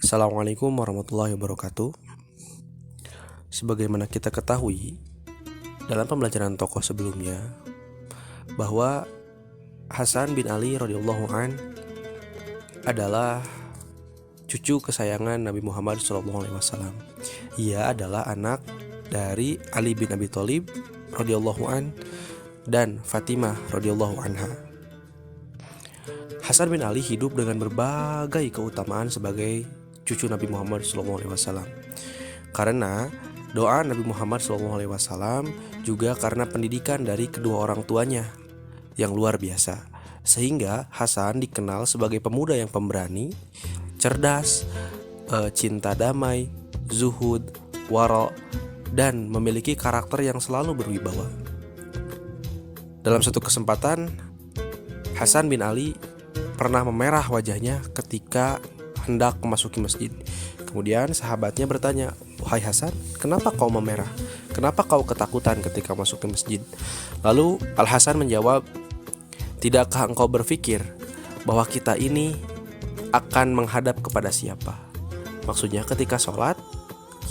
Assalamualaikum warahmatullahi wabarakatuh. Sebagaimana kita ketahui dalam pembelajaran tokoh sebelumnya bahwa Hasan bin Ali radhiyallahu an adalah cucu kesayangan Nabi Muhammad SAW. Ia adalah anak dari Ali bin Abi Thalib radhiyallahu an dan Fatimah radhiyallahu anha. Hasan bin Ali hidup dengan berbagai keutamaan sebagai cucu Nabi Muhammad SAW. Karena doa Nabi Muhammad SAW, juga karena pendidikan dari kedua orang tuanya yang luar biasa, sehingga Hasan dikenal sebagai pemuda yang pemberani, cerdas, cinta damai, zuhud, wara, dan memiliki karakter yang selalu berwibawa. Dalam satu kesempatan, Hasan bin Ali pernah memerah wajahnya ketika hendak memasuki masjid. Kemudian sahabatnya bertanya, "Wahai Hasan, kenapa kau memerah? Kenapa kau ketakutan ketika masuk ke masjid?" Lalu Al-Hasan menjawab, "Tidakkah engkau berpikir bahwa kita ini akan menghadap kepada siapa?" Maksudnya ketika sholat,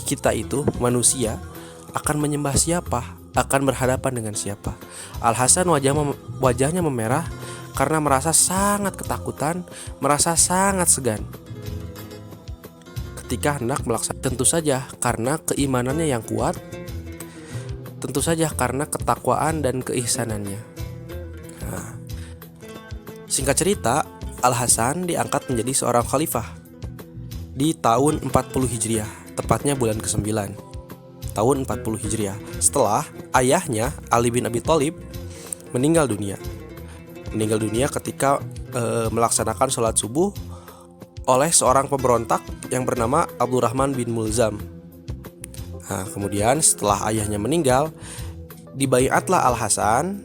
kita itu manusia akan menyembah siapa, akan berhadapan dengan siapa. Al-Hasan wajahnya memerah karena merasa sangat ketakutan, merasa sangat segan ketika hendak melaksanakan. Tentu saja karena keimanannya yang kuat, tentu saja karena ketakwaan dan keihsanannya. Singkat cerita, Al-Hasan diangkat menjadi seorang khalifah di tahun 40 Hijriah, tepatnya bulan ke-9 tahun 40 Hijriah, setelah ayahnya Ali bin Abi Thalib meninggal dunia ketika melaksanakan sholat subuh oleh seorang pemberontak yang bernama Abdurrahman bin Mulzam. Kemudian setelah ayahnya meninggal, dibaiatlah Al-Hasan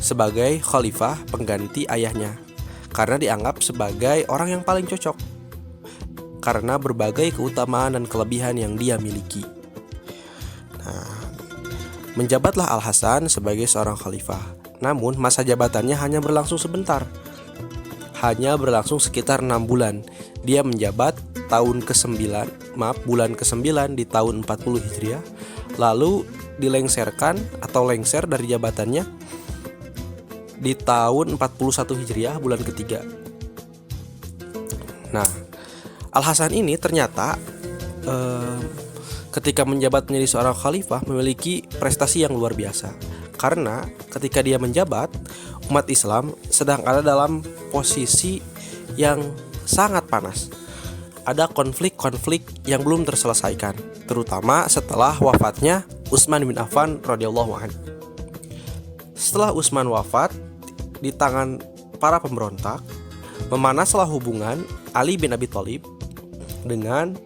sebagai khalifah pengganti ayahnya karena dianggap sebagai orang yang paling cocok karena berbagai keutamaan dan kelebihan yang dia miliki. Menjabatlah Al-Hasan sebagai seorang khalifah. Namun masa jabatannya hanya berlangsung sebentar, hanya berlangsung sekitar 6 bulan. Dia menjabat bulan ke-9 di tahun 40 Hijriah, lalu dilengserkan atau lengser dari jabatannya di tahun 41 Hijriah bulan ketiga. Al-Hasan ini ternyata ketika menjabat menjadi seorang khalifah memiliki prestasi yang luar biasa. Karena ketika dia menjabat, umat Islam sedang ada dalam posisi yang sangat panas. Ada konflik-konflik yang belum terselesaikan, terutama setelah wafatnya Utsman bin Affan radhiyallahu anhu. Setelah Utsman wafat di tangan para pemberontak, memanaslah hubungan Ali bin Abi Thalib dengan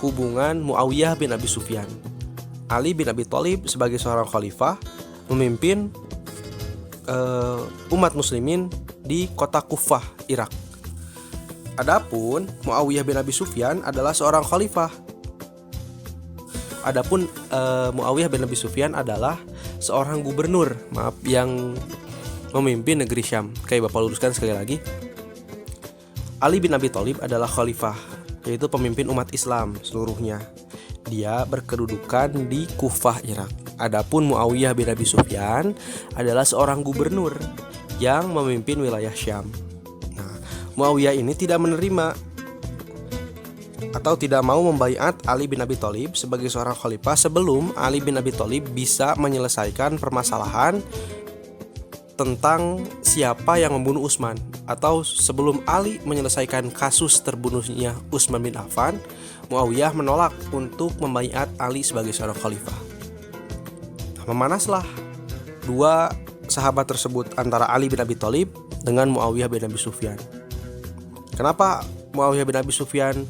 hubungan Muawiyah bin Abi Sufyan. Ali bin Abi Thalib sebagai seorang khalifah memimpin umat muslimin di kota Kufah, Irak. Adapun Muawiyah bin Abi Sufyan adalah seorang khalifah. Muawiyah bin Abi Sufyan adalah seorang gubernur, yang memimpin negeri Syam. Bapak luruskan sekali lagi. Ali bin Abi Thalib adalah khalifah, yaitu pemimpin umat Islam seluruhnya. Dia berkedudukan di Kufah, Irak. Adapun Muawiyah bin Abi Sufyan adalah seorang gubernur yang memimpin wilayah Syam. Muawiyah ini tidak menerima atau tidak mau membaiat Ali bin Abi Thalib sebagai seorang khalifah sebelum Ali bin Abi Thalib bisa menyelesaikan permasalahan tentang siapa yang membunuh Utsman, atau sebelum Ali menyelesaikan kasus terbunuhnya Utsman bin Affan. Muawiyah menolak untuk membaiat Ali sebagai seorang khalifah. Memanaslah dua sahabat tersebut antara Ali bin Abi Thalib dengan Muawiyah bin Abi Sufyan. Kenapa Muawiyah bin Abi Sufyan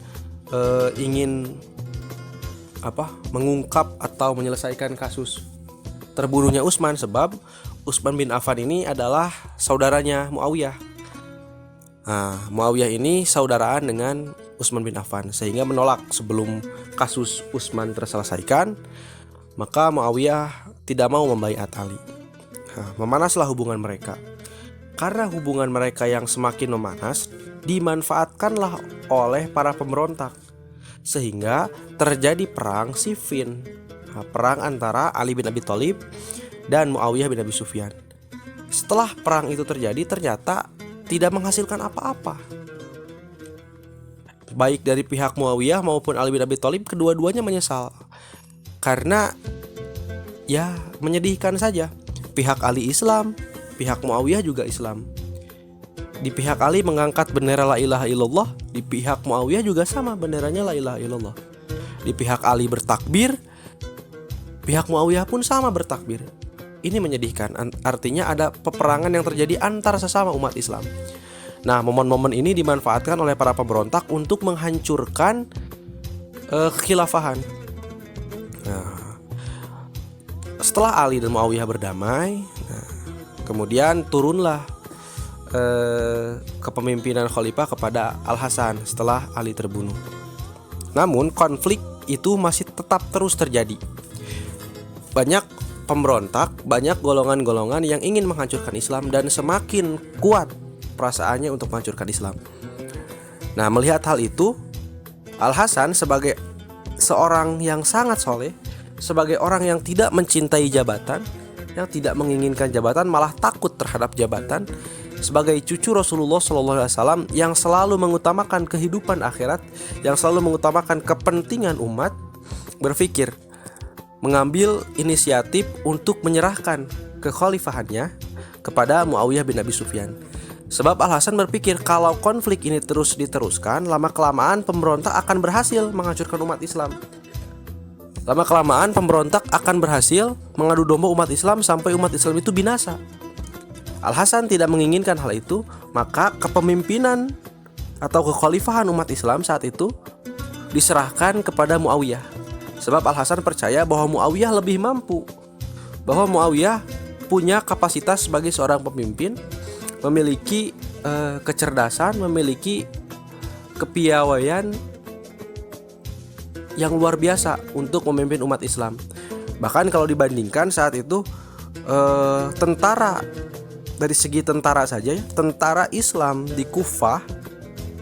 ingin mengungkap atau menyelesaikan kasus terbunuhnya Utsman? Sebab Utsman bin Affan ini adalah saudaranya Muawiyah. Muawiyah ini saudaraan dengan Utsman bin Affan, sehingga menolak sebelum kasus Utsman terselesaikan. Maka Muawiyah tidak mau membaiat Ali. Memanaslah hubungan mereka. Karena hubungan mereka yang semakin memanas, dimanfaatkanlah oleh para pemberontak sehingga terjadi perang Siffin. Nah, perang antara Ali bin Abi Thalib dan Muawiyah bin Abi Sufyan. Setelah perang itu terjadi, ternyata tidak menghasilkan apa-apa. Baik dari pihak Muawiyah maupun Ali bin Abi Thalib, kedua-duanya menyesal. Karena ya menyedihkan saja. Pihak Ali Islam, pihak Muawiyah juga Islam. Di pihak Ali mengangkat bendera la ilaha illallah, di pihak Muawiyah juga sama, benderanya la ilaha illallah. Di pihak Ali bertakbir, pihak Muawiyah pun sama bertakbir. Ini menyedihkan, artinya ada peperangan yang terjadi antar sesama umat Islam. Nah, momen-momen ini dimanfaatkan oleh para pemberontak untuk menghancurkan kekhilafahan. Nah, setelah Ali dan Muawiyah berdamai, kemudian turunlah kepemimpinan khalifah kepada Al-Hasan setelah Ali terbunuh. Namun konflik itu masih tetap terus terjadi. Banyak pemberontak, banyak golongan-golongan yang ingin menghancurkan Islam dan semakin kuat perasaannya untuk menghancurkan Islam. Nah, melihat hal itu, Al-Hasan sebagai seorang yang sangat soleh, sebagai orang yang tidak mencintai jabatan, yang tidak menginginkan jabatan, malah takut terhadap jabatan, sebagai cucu Rasulullah SAW yang selalu mengutamakan kehidupan akhirat, yang selalu mengutamakan kepentingan umat, berpikir mengambil inisiatif untuk menyerahkan kekhalifahannya kepada Muawiyah bin Abi Sufyan. Sebab Al-Hasan berpikir kalau konflik ini terus diteruskan, lama-kelamaan pemberontak akan berhasil menghancurkan umat Islam. Lama-kelamaan pemberontak akan berhasil mengadu domba umat Islam sampai umat Islam itu binasa. Al-Hasan tidak menginginkan hal itu, maka kepemimpinan atau kekhalifahan umat Islam saat itu diserahkan kepada Muawiyah. Sebab Al-Hasan percaya bahwa Muawiyah lebih mampu, bahwa Muawiyah punya kapasitas sebagai seorang pemimpin, memiliki kecerdasan, memiliki kepiawaian yang luar biasa untuk memimpin umat Islam. Bahkan kalau dibandingkan saat itu tentara, dari segi tentara saja ya, tentara Islam di Kufah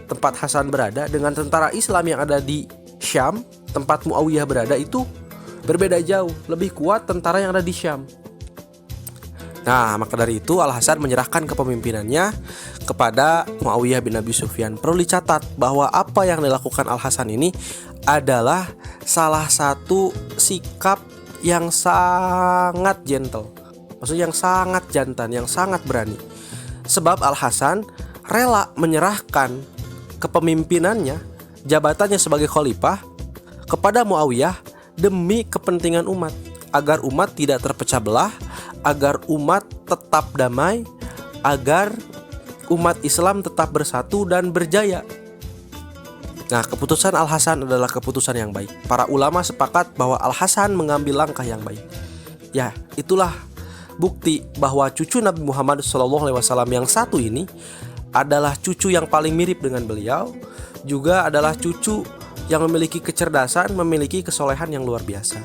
tempat Hasan berada dengan tentara Islam yang ada di Syam tempat Muawiyah berada itu berbeda jauh. Lebih kuat tentara yang ada di Syam. Nah, maka dari itu Al-Hasan menyerahkan kepemimpinannya kepada Muawiyah bin Abi Sufyan. Perlu dicatat bahwa apa yang dilakukan Al-Hasan ini adalah salah satu sikap yang sangat gentle, maksudnya yang sangat jantan, yang sangat berani. Sebab Al-Hasan rela menyerahkan kepemimpinannya, jabatannya sebagai khalifah kepada Muawiyah demi kepentingan umat, agar umat tidak terpecah belah, agar umat tetap damai, agar umat Islam tetap bersatu dan berjaya. Nah, keputusan Al-Hasan adalah keputusan yang baik. Para ulama sepakat bahwa Al-Hasan mengambil langkah yang baik. Ya, itulah bukti bahwa cucu Nabi Muhammad SAW yang satu ini adalah cucu yang paling mirip dengan beliau, juga adalah cucu yang memiliki kecerdasan, memiliki kesolehan yang luar biasa.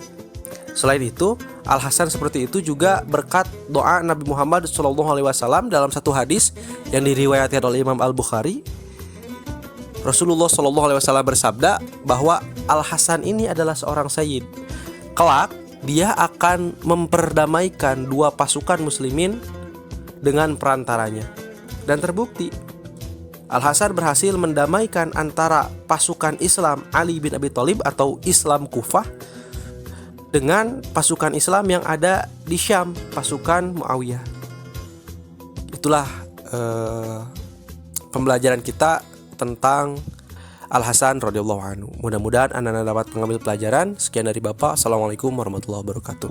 Selain itu, Al-Hasan seperti itu juga berkat doa Nabi Muhammad SAW dalam satu hadis yang diriwayatkan oleh Imam Al-Bukhari. Rasulullah SAW bersabda bahwa Al-Hasan ini adalah seorang sayyid. Kelak dia akan memperdamaikan dua pasukan muslimin dengan perantaranya. Dan terbukti Al-Hasan berhasil mendamaikan antara pasukan Islam Ali bin Abi Thalib atau Islam Kufah dengan pasukan Islam yang ada di Syam, pasukan Muawiyah. Itulah pembelajaran kita tentang Al-Hasan radhiyallahu anhu. Mudah-mudahan Anda dapat mengambil pelajaran. Sekian dari Bapak. Assalamualaikum warahmatullahi wabarakatuh.